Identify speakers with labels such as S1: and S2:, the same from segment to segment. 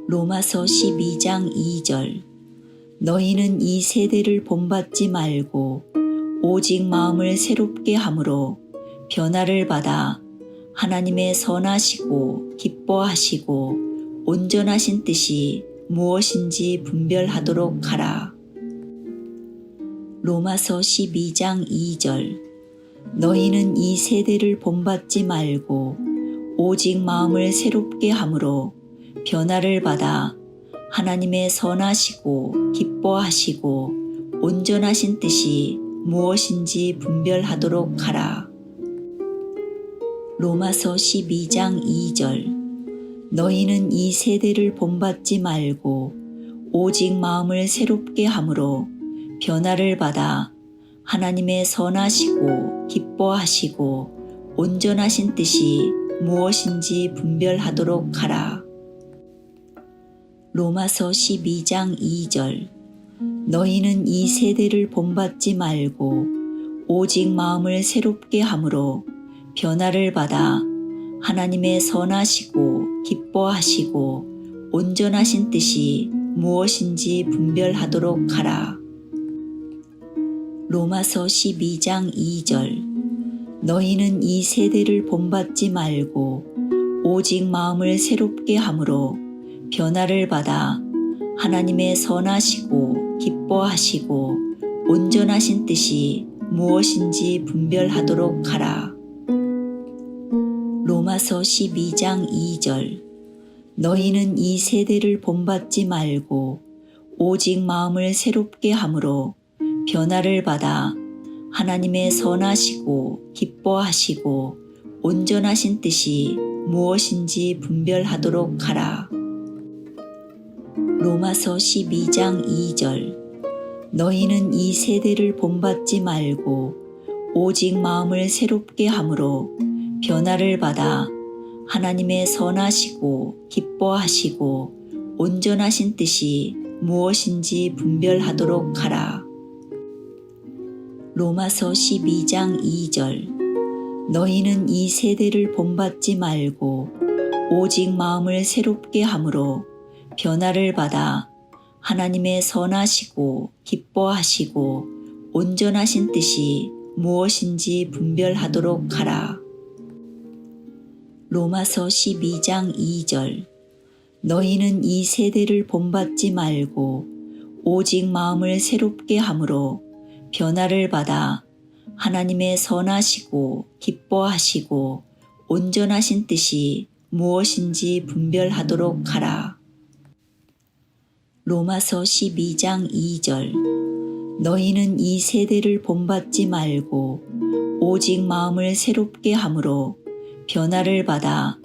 S1: 로마서 12장 2절. 너희는 이 세대를 본받지 말고 오직 마음을 새롭게 함으로 변화를 받아 하나님의 선하시고 기뻐하시고 온전하신 뜻이 무엇인지 분별하도록 하라. 로마서 12장 2절. 너희는 이 세대를 본받지 말고 오직 마음을 새롭게 함으로 변화를 받아 하나님의 선하시고 기뻐하시고 온전하신 뜻이 무엇인지 분별하도록 하라. 로마서 12장 2절. 너희는 이 세대를 본받지 말고 오직 마음을 새롭게 함으로 변화를 받아 하나님의 선하시고 기뻐하시고 온전하신 뜻이 무엇인지 분별하도록 하라. 로마서 12장 2절. 너희는 이 세대를 본받지 말고 오직 마음을 새롭게 함으로 변화를 받아 하나님의 선하시고 기뻐하시고 온전하신 뜻이 무엇인지 분별하도록 하라. 로마서 12장 2절. 너희는 이 세대를 본받지 말고 오직 마음을 새롭게 함으로 변화를 받아 하나님의 선하시고 기뻐하시고 온전하신 뜻이 무엇인지 분별하도록 하라. 로마서 12장 2절. 너희는 이 세대를 본받지 말고 오직 마음을 새롭게 함으로 변화를 받아 하나님의 선하시고 기뻐하시고 온전하신 뜻이 무엇인지 분별하도록 하라. 로마서 12장 2절. 너희는 이 세대를 본받지 말고 오직 마음을 새롭게 함으로 변화를 받아 하나님의 선하시고 기뻐하시고 온전하신 뜻이 무엇인지 분별하도록 하라. 로마서 12장 2절. 너희는 이 세대를 본받지 말고 오직 마음을 새롭게 함으로 변화를 받아 하나님의 선하시고 기뻐하시고 온전하신 뜻이 무엇인지 분별하도록 하라. 로마서 12장 2절. 너희는 이 세대를 본받지 말고 오직 마음을 새롭게 함으로 변화를 받아 하나님의 선하시고 기뻐하시고 온전하신 뜻이 무엇인지 분별하도록 하라. 로마서 12장 2절. 너희는 이 세대를 본받지 말고 오직 마음을 새롭게 함으로 변화를 받아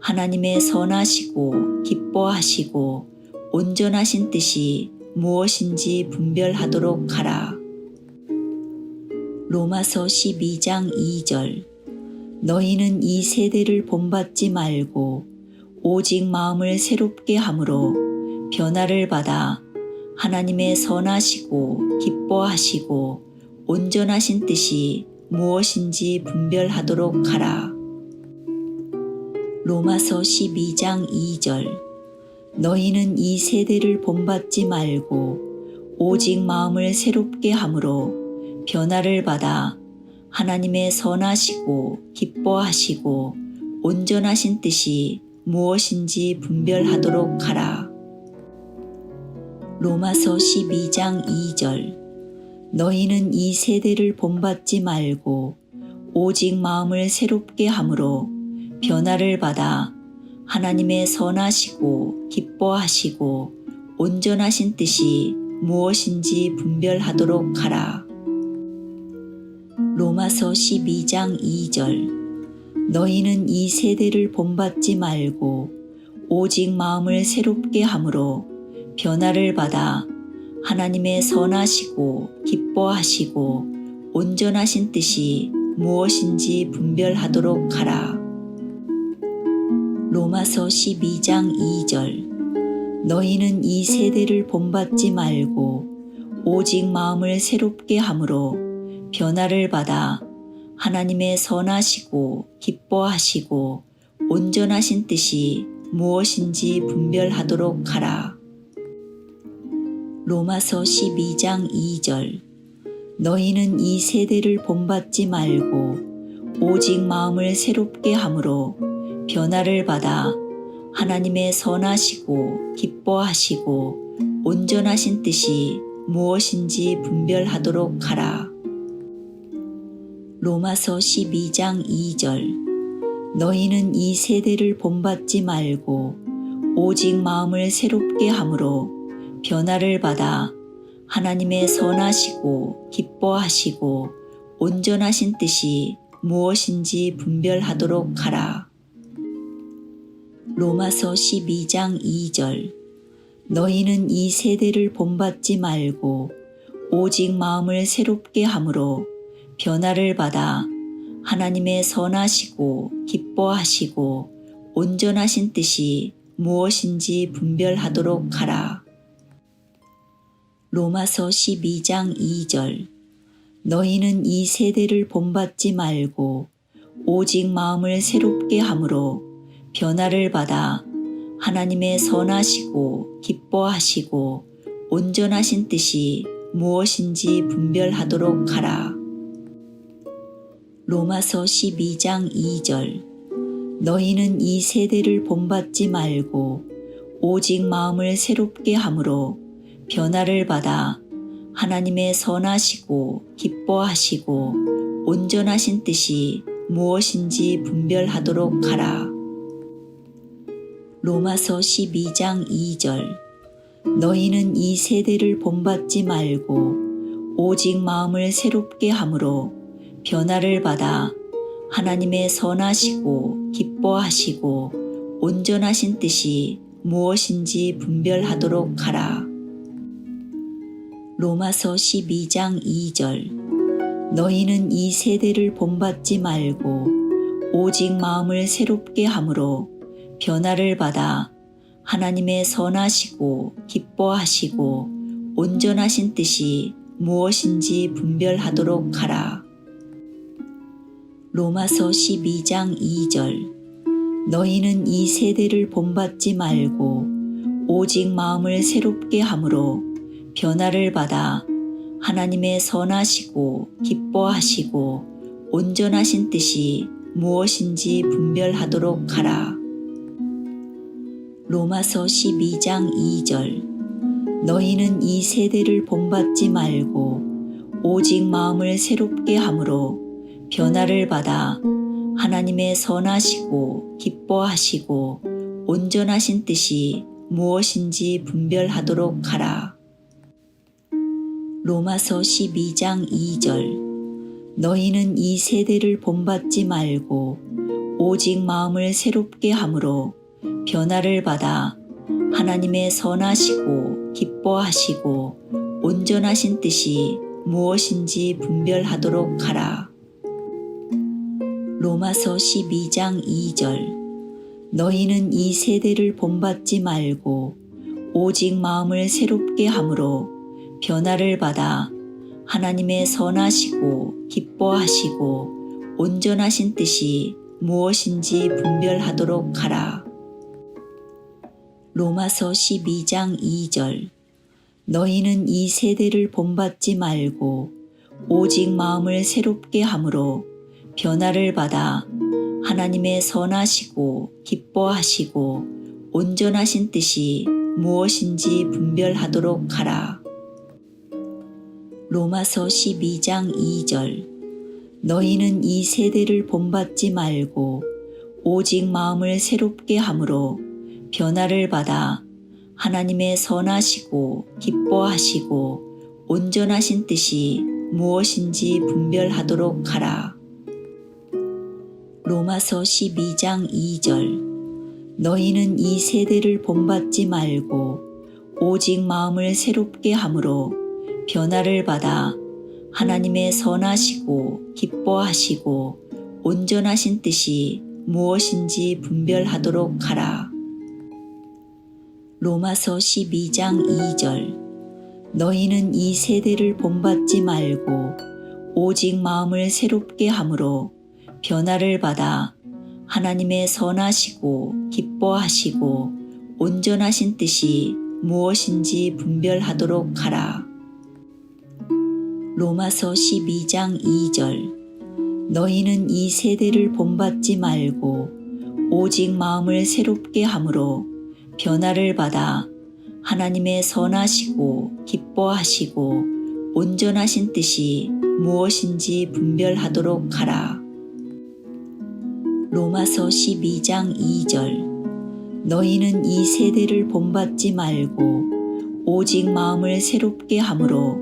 S1: 하나님의 선하시고 기뻐하시고 온전하신 뜻이 무엇인지 분별하도록 하라. 로마서 12장 2절. 너희는 이 세대를 본받지 말고 오직 마음을 새롭게 함으로 변화를 받아 하나님의 선하시고 기뻐하시고 온전하신 뜻이 무엇인지 분별하도록 하라. 로마서 12장 2절. 너희는 이 세대를 본받지 말고 오직 마음을 새롭게 함으로 변화를 받아 하나님의 선하시고 기뻐하시고 온전하신 뜻이 무엇인지 분별하도록 하라. 로마서 12장 2절. 너희는 이 세대를 본받지 말고 오직 마음을 새롭게 함으로 변화를 받아 하나님의 선하시고 기뻐하시고 온전하신 뜻이 무엇인지 분별하도록 하라. 로마서 12장 2절. 너희는 이 세대를 본받지 말고 오직 마음을 새롭게 함으로 변화를 받아 하나님의 선하시고 기뻐하시고 온전하신 뜻이 무엇인지 분별하도록 하라. 로마서 12장 2절. 너희는 이 세대를 본받지 말고 오직 마음을 새롭게 함으로 변화를 받아 하나님의 선하시고 기뻐하시고 온전하신 뜻이 무엇인지 분별하도록 하라. 로마서 12장 2절. 너희는 이 세대를 본받지 말고 오직 마음을 새롭게 함으로 변화를 받아 하나님의 선하시고 기뻐하시고 온전하신 뜻이 무엇인지 분별하도록 하라. 로마서 12장 2절. 너희는 이 세대를 본받지 말고 오직 마음을 새롭게 함으로 변화를 받아 하나님의 선하시고 기뻐하시고 온전하신 뜻이 무엇인지 분별하도록 하라. 로마서 12장 2절. 너희는 이 세대를 본받지 말고 오직 마음을 새롭게 함으로 변화를 받아 하나님의 선하시고 기뻐하시고 온전하신 뜻이 무엇인지 분별하도록 하라. 로마서 12장 2절. 너희는 이 세대를 본받지 말고 오직 마음을 새롭게 함으로 변화를 받아 하나님의 선하시고 기뻐하시고 온전하신 뜻이 무엇인지 분별하도록 하라. 로마서 12장 2절. 너희는 이 세대를 본받지 말고 오직 마음을 새롭게 함으로 변화를 받아 하나님의 선하시고 기뻐하시고 온전하신 뜻이 무엇인지 분별하도록 하라. 로마서 12장 2절. 너희는 이 세대를 본받지 말고 오직 마음을 새롭게 함으로 변화를 받아 하나님의 선하시고 기뻐하시고 온전하신 뜻이 무엇인지 분별하도록 하라. 로마서 12장 2절. 너희는 이 세대를 본받지 말고 오직 마음을 새롭게 함으로 변화를 받아 하나님의 선하시고 기뻐하시고 온전하신 뜻이 무엇인지 분별하도록 하라. 로마서 12장 2절. 너희는 이 세대를 본받지 말고 오직 마음을 새롭게 함으로 변화를 받아 하나님의 선하시고 기뻐하시고 온전하신 뜻이 무엇인지 분별하도록 하라. 로마서 12장 2절. 너희는 이 세대를 본받지 말고 오직 마음을 새롭게 함으로 변화를 받아 하나님의 선하시고 기뻐하시고 온전하신 뜻이 무엇인지 분별하도록 하라. 로마서 12장 2절. 너희는 이 세대를 본받지 말고 오직 마음을 새롭게 함으로 변화를 받아 하나님의 선하시고 기뻐하시고 온전하신 뜻이 무엇인지 분별하도록 하라. 로마서 12장 2절. 너희는 이 세대를 본받지 말고 오직 마음을 새롭게 함으로 변화를 받아 하나님의 선하시고 기뻐하시고 온전하신 뜻이 무엇인지 분별하도록 하라. 로마서 12장 2절. 너희는 이 세대를 본받지 말고 오직 마음을 새롭게 함으로 변화를 받아 하나님의 선하시고 기뻐하시고 온전하신 뜻이 무엇인지 분별하도록 하라. 로마서 12장 2절. 너희는 이 세대를 본받지 말고 오직 마음을 새롭게 함으로 변화를 받아 하나님의 선하시고 기뻐하시고 온전하신 뜻이 무엇인지 분별하도록 하라. 로마서 12장 2절. 너희는 이 세대를 본받지 말고 오직 마음을 새롭게 함으로 변화를 받아 하나님의 선하시고 기뻐하시고 온전하신 뜻이 무엇인지 분별하도록 하라. 로마서 12장 2절. 너희는 이 세대를 본받지 말고 오직 마음을 새롭게 함으로 변화를 받아 하나님의 선하시고 기뻐하시고 온전하신 뜻이 무엇인지 분별하도록 하라. 로마서 12장 2절. 너희는 이 세대를 본받지 말고 오직 마음을 새롭게 함으로 변화를 받아 하나님의 선하시고 기뻐하시고 온전하신 뜻이 무엇인지 분별하도록 하라. 로마서 12장 2절. 너희는 이 세대를 본받지 말고 오직 마음을 새롭게 함으로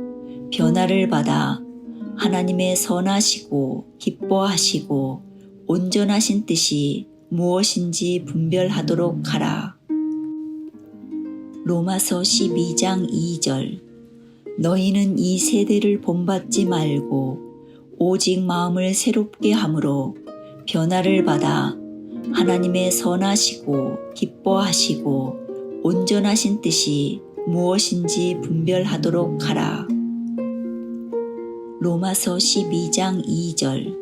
S1: 변화를 받아 하나님의 선하시고 기뻐하시고 온전하신 뜻이 무엇인지 분별하도록 하라. 로마서 12장 2절. 너희는 이 세대를 본받지 말고 오직 마음을 새롭게 함으로 변화를 받아 하나님의 선하시고 기뻐하시고 온전하신 뜻이 무엇인지 분별하도록 하라. 로마서 12장 2절.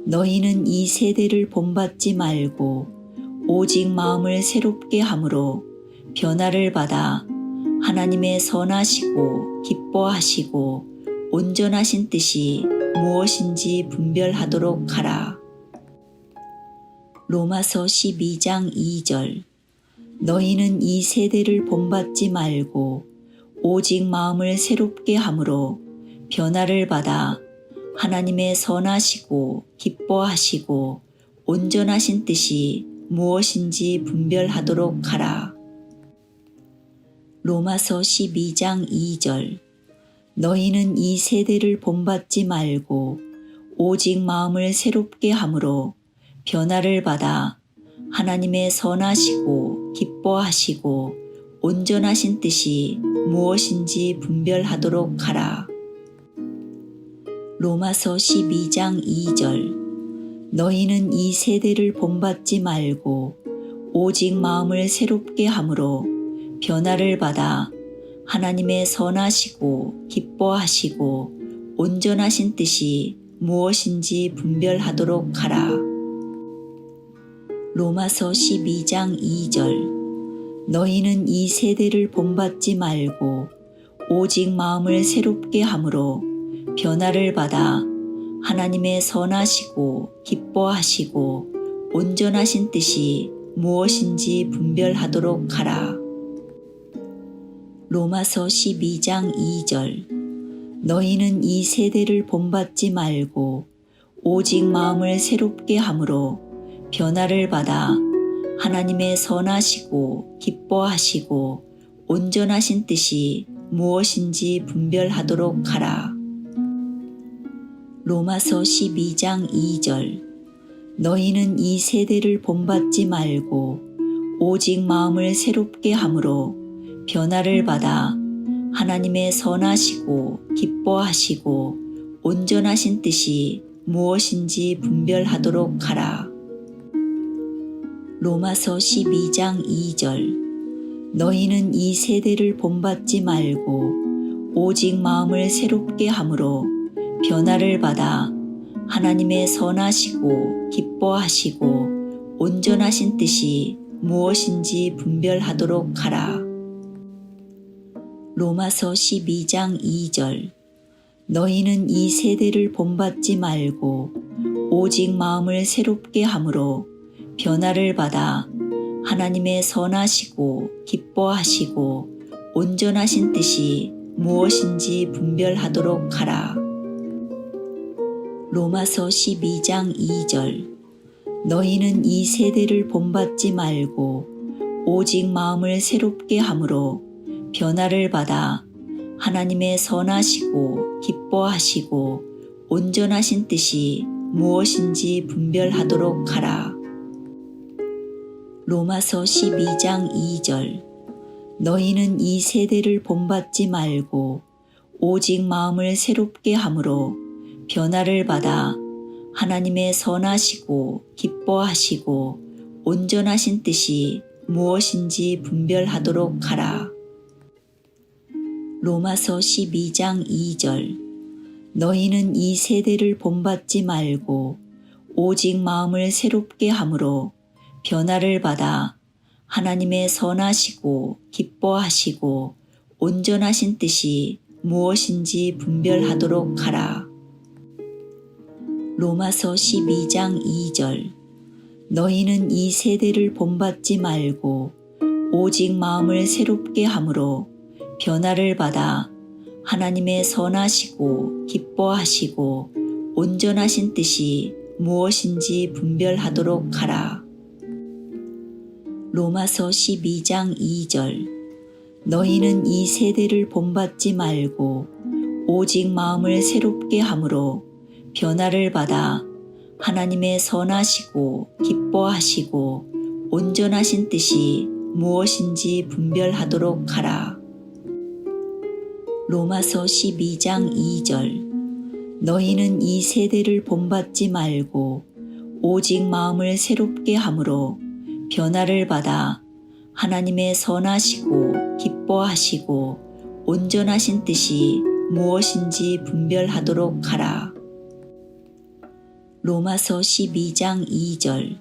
S1: 너희는 이 세대를 본받지 말고 오직 마음을 새롭게 함으로 변화를 받아 하나님의 선하시고 기뻐하시고 온전하신 뜻이 무엇인지 분별하도록 하라. 로마서 12장 2절. 너희는 이 세대를 본받지 말고 오직 마음을 새롭게 함으로 변화를 받아 하나님의 선하시고 기뻐하시고 온전하신 뜻이 무엇인지 분별하도록 하라. 로마서 12장 2절. 너희는 이 세대를 본받지 말고 오직 마음을 새롭게 함으로 변화를 받아 하나님의 선하시고 기뻐하시고 온전하신 뜻이 무엇인지 분별하도록 하라. 로마서 12장 2절. 너희는 이 세대를 본받지 말고 오직 마음을 새롭게 함으로 변화를 받아 하나님의 선하시고 기뻐하시고 온전하신 뜻이 무엇인지 분별하도록 하라. 로마서 12장 2절. 너희는 이 세대를 본받지 말고 오직 마음을 새롭게 함으로 변화를 받아 하나님의 선하시고 기뻐하시고 온전하신 뜻이 무엇인지 분별하도록 하라. 로마서 12장 2절. 너희는 이 세대를 본받지 말고 오직 마음을 새롭게 함으로 변화를 받아 하나님의 선하시고 기뻐하시고 온전하신 뜻이 무엇인지 분별하도록 하라. 로마서 12장 2절. 너희는 이 세대를 본받지 말고 오직 마음을 새롭게 함으로 변화를 받아 하나님의 선하시고 기뻐하시고 온전하신 뜻이 무엇인지 분별하도록 하라. 로마서 12장 2절. 너희는 이 세대를 본받지 말고 오직 마음을 새롭게 함으로 변화를 받아 하나님의 선하시고 기뻐하시고 온전하신 뜻이 무엇인지 분별하도록 하라. 로마서 12장 2절. 너희는 이 세대를 본받지 말고 오직 마음을 새롭게 함으로 변화를 받아 하나님의 선하시고 기뻐하시고 온전하신 뜻이 무엇인지 분별하도록 하라. 로마서 12장 2절. 너희는 이 세대를 본받지 말고 오직 마음을 새롭게 함으로 변화를 받아 하나님의 선하시고 기뻐하시고 온전하신 뜻이 무엇인지 분별하도록 하라. 로마서 12장 2절. 너희는 이 세대를 본받지 말고 오직 마음을 새롭게 함으로 변화를 받아 하나님의 선하시고 기뻐하시고 온전하신 뜻이 무엇인지 분별하도록 하라. 로마서 12장 2절. 너희는 이 세대를 본받지 말고 오직 마음을 새롭게 함으로 변화를 받아 하나님의 선하시고 기뻐하시고 온전하신 뜻이 무엇인지 분별하도록 하라. 로마서 12장 2절. 너희는 이 세대를 본받지 말고 오직 마음을 새롭게 함으로 변화를 받아 하나님의 선하시고 기뻐하시고 온전하신 뜻이 무엇인지 분별하도록 하라. 로마서 12장 2절. 너희는 이 세대를 본받지 말고 오직 마음을 새롭게 함으로 변화를 받아 하나님의 선하시고 기뻐하시고 온전하신 뜻이 무엇인지 분별하도록 하라. 로마서 12장 2절. 너희는 이 세대를 본받지 말고 오직 마음을 새롭게 함으로 변화를 받아 하나님의 선하시고 기뻐하시고 온전하신 뜻이 무엇인지 분별하도록 하라. 로마서 12장 2절.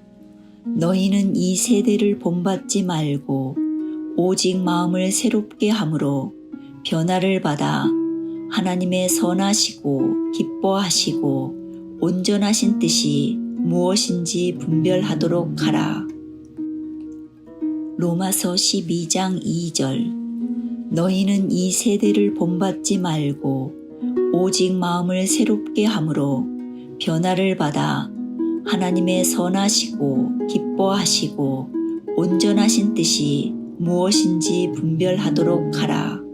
S1: 너희는 이 세대를 본받지 말고 오직 마음을 새롭게 함으로 변화를 받아 하나님의 선하시고 기뻐하시고 온전하신 뜻이 무엇인지 분별하도록 하라. 로마서 12장 2절. 너희는 이 세대를 본받지 말고 오직 마음을 새롭게 함으로 변화를 받아 하나님의 선하시고 기뻐하시고 온전하신 뜻이 무엇인지 분별하도록 하라.